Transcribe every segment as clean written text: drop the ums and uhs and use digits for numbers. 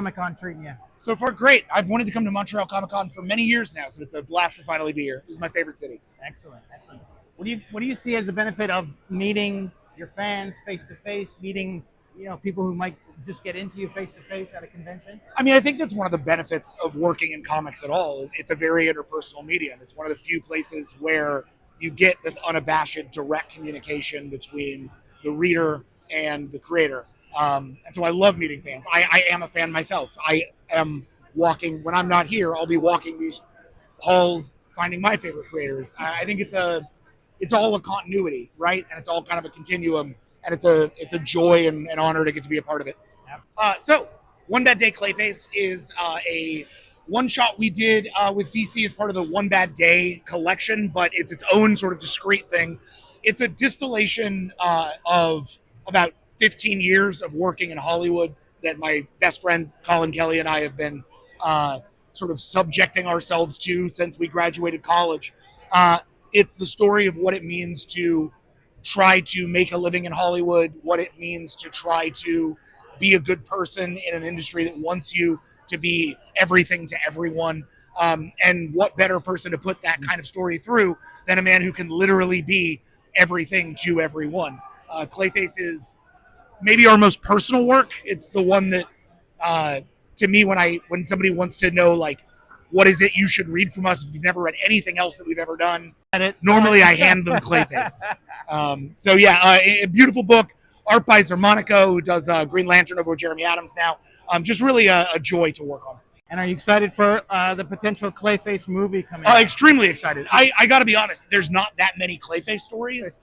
Comic-Con treating you? So far, great. I've wanted to come to Montreal Comiccon for many years now, so it's a blast to finally be here. This is my favorite city. Excellent, excellent. What do you see as the benefit of meeting your fans face to face, meeting people who might just get into you face to face at a convention? I mean, I think that's one of the benefits of working in comics at all. Is it's a very interpersonal medium. It's one of the few places where you get this unabashed direct communication between the reader and the creator. And so I love meeting fans. I am a fan myself. I am walking, when I'm not here, I'll be walking these halls finding my favorite creators. I think it's all a continuity, right? And it's all kind of a continuum, and it's a joy and an honor to get to be a part of it. So One Bad Day Clayface is a one shot we did with DC as part of the One Bad Day collection, but it's its own sort of discrete thing. It's a distillation of about 15 years of working in Hollywood that my best friend Colin Kelly and I have been sort of subjecting ourselves to since we graduated college. It's the story of what it means to try to make a living in Hollywood, what it means to try to be a good person in an industry that wants you to be everything to everyone. And what better person to put that kind of story through than a man who can literally be everything to everyone. Clayface is maybe our most personal work. It's the one that, to me, when somebody wants to know, like, what is it you should read from us if you've never read anything else that we've ever done, normally I hand them Clayface. So yeah, a beautiful book. Art by Zermanico, who does Green Lantern over with Jeremy Adams now. Just really a joy to work on. And are you excited for the potential Clayface movie coming out? Extremely excited. I got to be honest, there's not that many Clayface stories,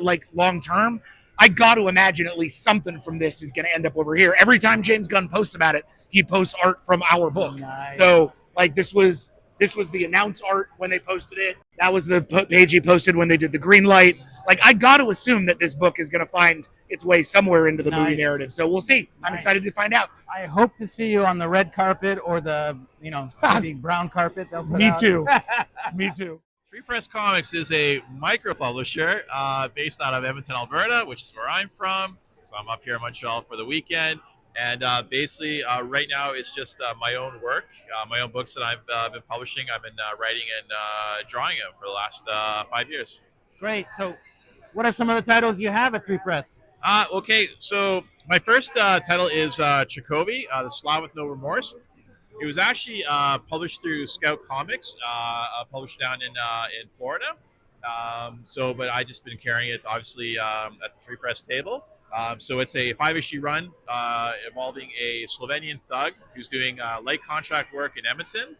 like long term. I got to imagine at least something from this is going to end up over here. Every time James Gunn posts about it, he posts art from our book. Nice. So like this was the announce art when they posted it. That was the page he posted when they did the green light. Like, I got to assume that this book is going to find its way somewhere into the movie narrative. So we'll see. I'm excited to find out. I hope to see you on the red carpet or the, maybe brown carpet. Me too. Me too. Free Press Comics is a micro publisher based out of Edmonton, Alberta, which is where I'm from. So I'm up here in Montreal for the weekend. And basically, right now, it's just my own work, my own books that I've been publishing. I've been writing and drawing them for the last 5 years. Great. So what are some of the titles you have at Free Press? Okay, so my first title is Trakovi, The Slav with No Remorse. It was actually published through Scout Comics, published down in Florida. But I just been carrying it, obviously, at the Free Press table. So it's a 5-issue run involving a Slovenian thug who's doing light contract work in Edmonton.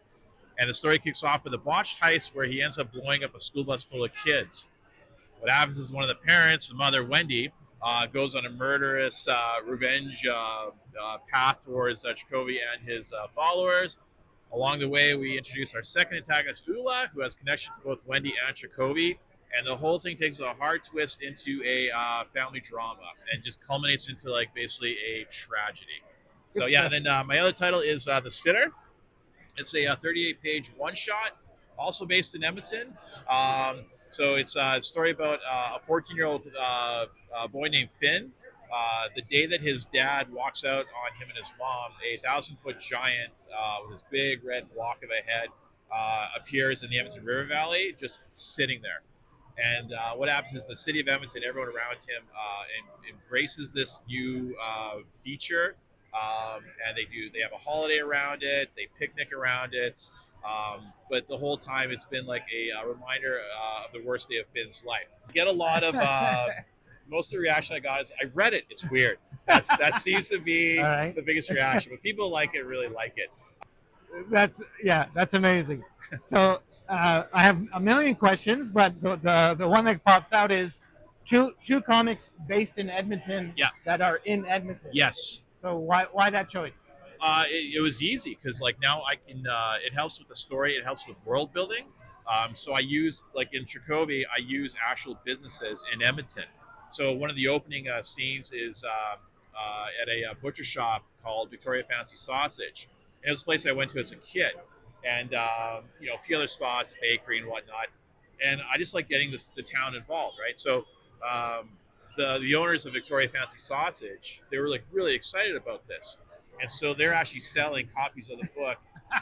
And the story kicks off with a botched heist where he ends up blowing up a school bus full of kids. What happens is one of the parents, the mother, Wendy, goes on a murderous revenge path towards Trakovi and his followers. Along the way, we introduce our second antagonist, Ula, who has connection to both Wendy and Trakovi. And the whole thing takes a hard twist into a family drama and just culminates into basically a tragedy. So yeah, then my other title is The Sitter. It's a 38-page one-shot, also based in Edmonton. So it's a story about a 14-year-old boy named Finn. The day that his dad walks out on him and his mom, a 1,000-foot giant with his big red block of a head appears in the Edmonton River Valley, just sitting there. And what happens is the city of Edmonton, everyone around him, embraces this new feature, and they have a holiday around it, they picnic around it, but the whole time it's been like a reminder of the worst day of Finn's life. I get a lot of most of the reaction I got is, I read it, it's weird. That seems to be the biggest reaction, but people really like it. That's amazing. So. I have a million questions, but the one that pops out is two comics based in Edmonton that are in Edmonton. Yes. So why that choice? It was easy because now I can. It helps with the story. It helps with world building. So I use in Trakovi, I use actual businesses in Edmonton. So one of the opening scenes is at a butcher shop called Victoria Fancy Sausage. And it was a place I went to as a kid. And a few other spots, bakery and whatnot, and I just like getting the town involved, right? So the owners of Victoria Fancy Sausage, they were really excited about this, and so they're actually selling copies of the book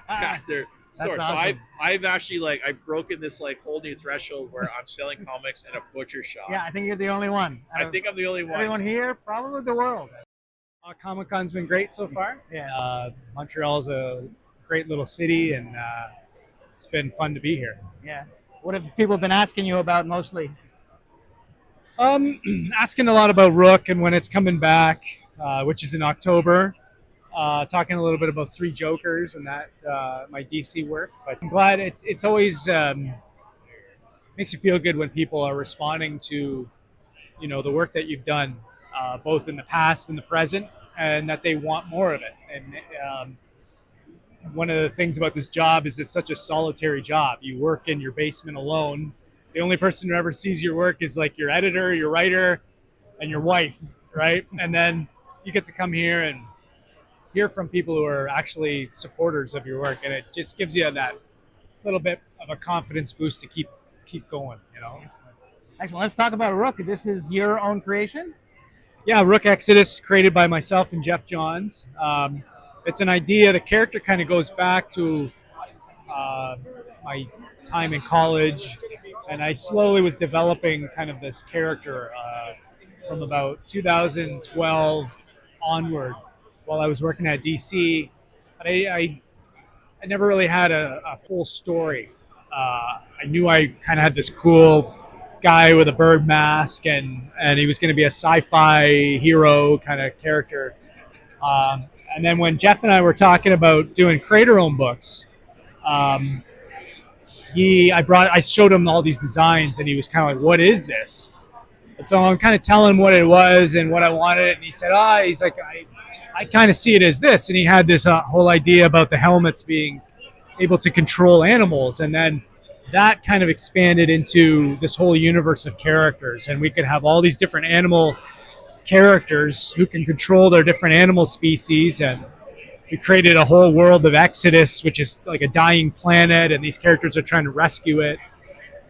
at their store. That's So awesome. I've actually I've broken this whole new threshold where I'm selling comics in a butcher shop. Yeah, I think you're the only one. I think I'm the only one. Everyone here, probably the world. Comic-Con's been great so far. Yeah. Montreal's a great little city, and it's been fun to be here. Yeah. What have people been asking you about mostly? Asking a lot about Rook and when it's coming back, which is in October. Talking a little bit about Three Jokers and that my DC work. But I'm glad it's always makes you feel good when people are responding to the work that you've done, both in the past and the present, and that they want more of it. And one of the things about this job is it's such a solitary job. You work in your basement alone. The only person who ever sees your work is like your editor, your writer, and your wife, right? And then you get to come here and hear from people who are actually supporters of your work, and it just gives you that little bit of a confidence boost to keep going. Excellent. Let's talk about Rook. This is your own creation? Yeah, Rook Exodus, created by myself and Jeff Johns. It's an idea. The character kind of goes back to my time in college, and I slowly was developing kind of this character from about 2012 onward while I was working at DC. But I never really had a full story. I knew I kind of had this cool guy with a bird mask, and he was going to be a sci-fi hero kind of character. And then when Jeff and I were talking about doing creator-owned books, I showed him all these designs, and he was kind of like, "What is this?" And so I'm kind of telling him what it was and what I wanted, and he said, he's like, I kind of see it as this. And he had this whole idea about the helmets being able to control animals, and then that kind of expanded into this whole universe of characters, and we could have all these different animal characters who can control their different animal species. And we created a whole world of Exodus, which is like a dying planet, and these characters are trying to rescue it,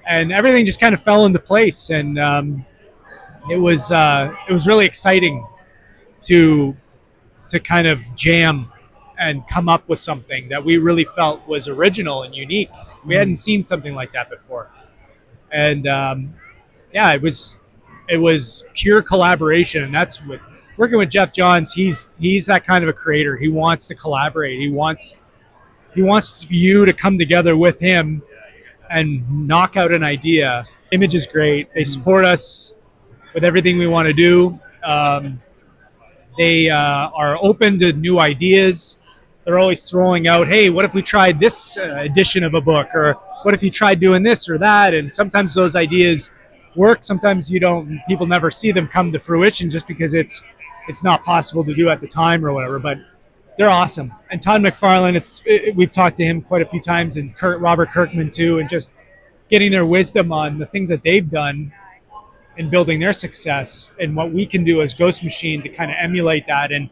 and everything just kind of fell into place. And it was really exciting to kind of jam and come up with something that we really felt was original and unique. We hadn't seen something like that before, and it was pure collaboration. And that's what working with Jeff Johns. He's that kind of a creator. He wants to collaborate. He wants you to come together with him and knock out an idea. Image is great. They support us with everything we want to do. They are open to new ideas. They're always throwing out, hey, what if we tried this edition of a book? Or what if you tried doing this or that? And sometimes those ideas work. Sometimes you don't. People never see them come to fruition just because it's not possible to do at the time or whatever. But they're awesome. And Todd McFarlane, we've talked to him quite a few times, and Robert Kirkman too, and just getting their wisdom on the things that they've done in building their success, and what we can do as Ghost Machine to kind of emulate that and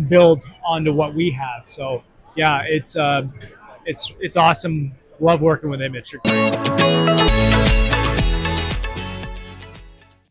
build onto what we have. So yeah, it's awesome. Love working with Image. They're great.